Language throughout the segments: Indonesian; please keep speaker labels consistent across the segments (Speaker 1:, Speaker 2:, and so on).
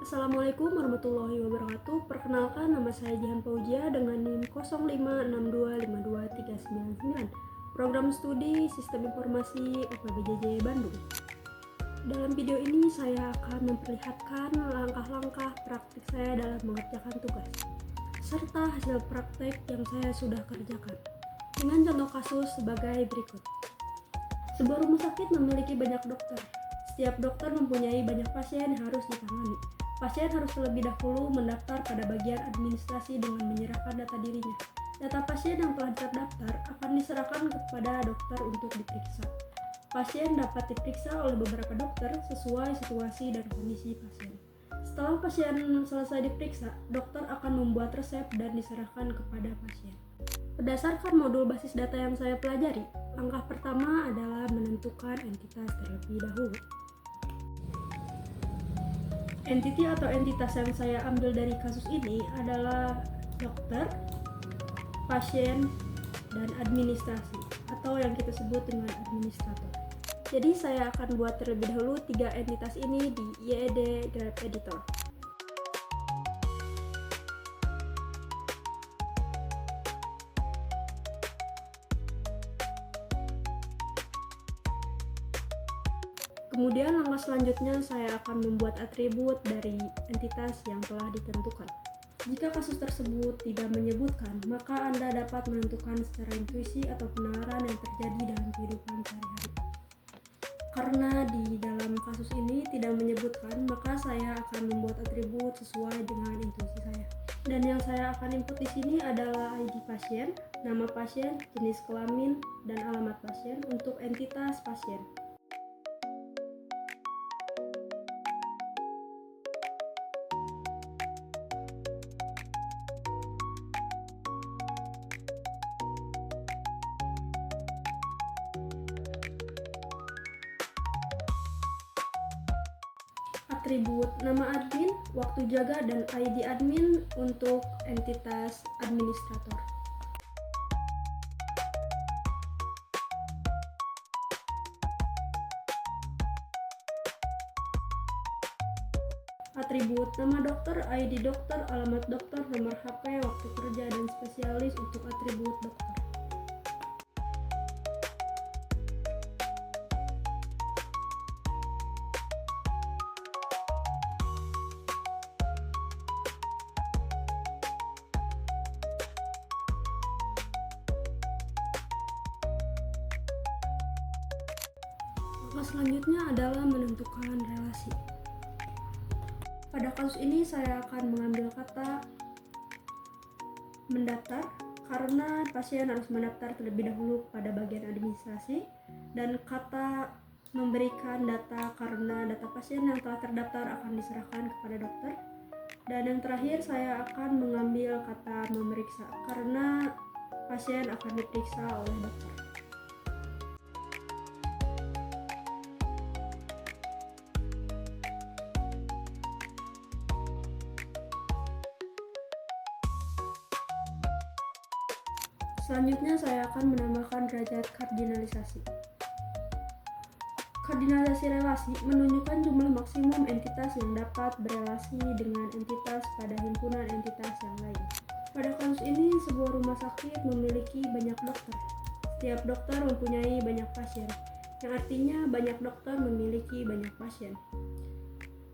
Speaker 1: Assalamualaikum warahmatullahi wabarakatuh. Perkenalkan, nama saya Jihan Fauzia dengan NIM 0562523999, Program Studi Sistem Informasi FKBJJ Bandung. Dalam video ini saya akan memperlihatkan langkah-langkah praktik saya dalam mengerjakan tugas, serta hasil praktek yang saya sudah kerjakan, dengan contoh kasus sebagai berikut. Sebuah rumah sakit memiliki banyak dokter. Setiap dokter mempunyai banyak pasien yang harus ditangani. Pasien harus terlebih dahulu mendaftar pada bagian administrasi dengan menyerahkan data dirinya. Data pasien yang telah terdaftar akan diserahkan kepada dokter untuk diperiksa. Pasien dapat diperiksa oleh beberapa dokter sesuai situasi dan kondisi pasien. Setelah pasien selesai diperiksa, dokter akan membuat resep dan diserahkan kepada pasien. Berdasarkan modul basis data yang saya pelajari, langkah pertama adalah menentukan entitas terlebih dahulu. Entiti atau entitas yang saya ambil dari kasus ini adalah dokter, pasien, dan administrasi, atau yang kita sebut dengan administrator. Jadi saya akan buat terlebih dahulu 3 entitas ini di YED Graph Editor. Kemudian langkah selanjutnya saya akan membuat atribut dari entitas yang telah ditentukan. Jika kasus tersebut tidak menyebutkan, maka Anda dapat menentukan secara intuisi atau penalaran yang terjadi dalam kehidupan sehari-hari. Karena di dalam kasus ini tidak menyebutkan, maka saya akan membuat atribut sesuai dengan intuisi saya. Dan yang saya akan input di sini adalah ID pasien, nama pasien, jenis kelamin, dan alamat pasien untuk entitas pasien. Atribut nama admin, waktu jaga, dan ID admin untuk entitas administrator. Atribut nama dokter, ID dokter, alamat dokter, nomor HP, waktu kerja, dan spesialis untuk atribut dokter. Langkah selanjutnya adalah menentukan relasi. Pada kasus ini saya akan mengambil kata mendaftar karena pasien harus mendaftar terlebih dahulu pada bagian administrasi, dan kata memberikan data karena data pasien yang telah terdaftar akan diserahkan kepada dokter. Dan yang terakhir saya akan mengambil kata memeriksa karena pasien akan diperiksa oleh dokter. Selanjutnya saya akan menambahkan derajat kardinalisasi. Kardinalisasi relasi menunjukkan jumlah maksimum entitas yang dapat berelasi dengan entitas pada himpunan entitas yang lain. Pada kasus ini, sebuah rumah sakit memiliki banyak dokter. Setiap dokter mempunyai banyak pasien, yang artinya banyak dokter memiliki banyak pasien.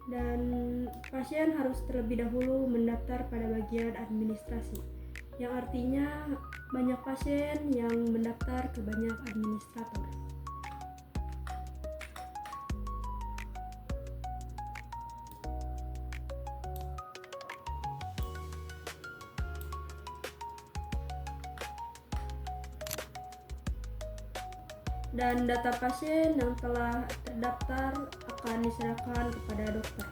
Speaker 1: Dan pasien harus terlebih dahulu mendaftar pada bagian administrasi, yang artinya banyak pasien yang mendaftar ke banyak administrator. Dan data pasien yang telah terdaftar akan diserahkan kepada dokter,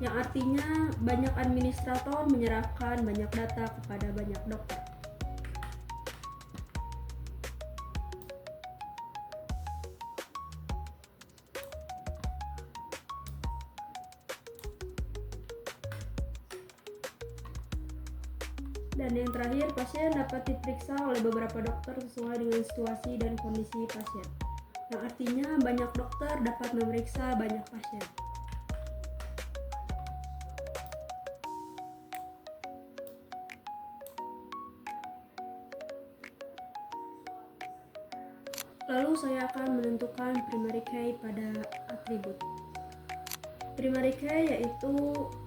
Speaker 1: yang artinya banyak administrator menyerahkan banyak data kepada banyak dokter. Dan yang terakhir, pasien dapat diperiksa oleh beberapa dokter sesuai dengan situasi dan kondisi pasien, yang artinya banyak dokter dapat memeriksa banyak pasien. Lalu saya akan menentukan primary key pada atribut. Primary key yaitu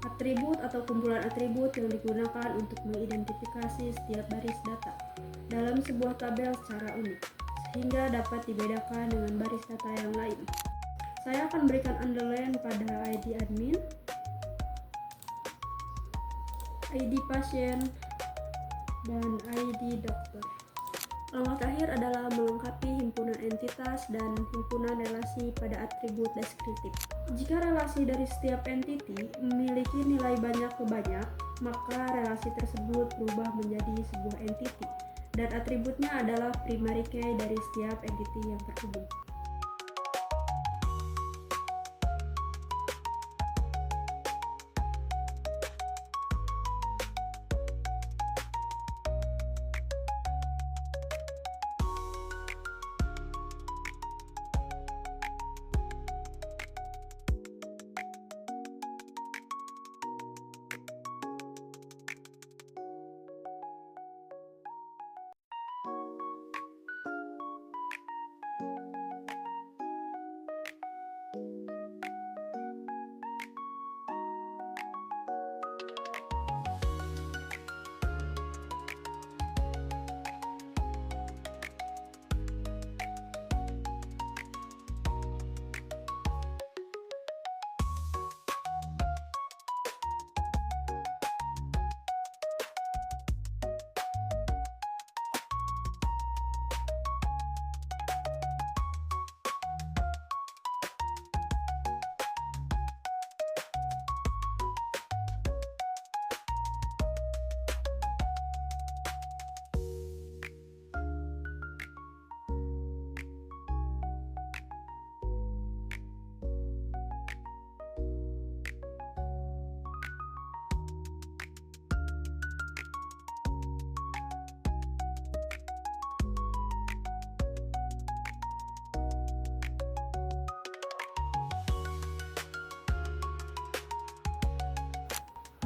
Speaker 1: atribut atau kumpulan atribut yang digunakan untuk mengidentifikasi setiap baris data dalam sebuah tabel secara unik, sehingga dapat dibedakan dengan baris data yang lain. Saya akan berikan underline pada ID admin, ID pasien, dan ID dokter. Langkah terakhir adalah melengkapi himpunan entitas dan himpunan relasi pada atribut deskriptif. Jika relasi dari setiap entiti memiliki nilai banyak ke banyak, maka relasi tersebut berubah menjadi sebuah entiti, dan atributnya adalah primary key dari setiap entiti yang terhubung.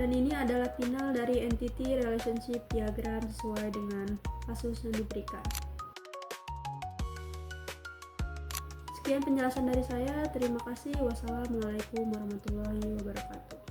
Speaker 1: Dan ini adalah final dari entity relationship diagram sesuai dengan kasus yang diberikan. Sekian penjelasan dari saya. Terima kasih. Wassalamualaikum warahmatullahi wabarakatuh.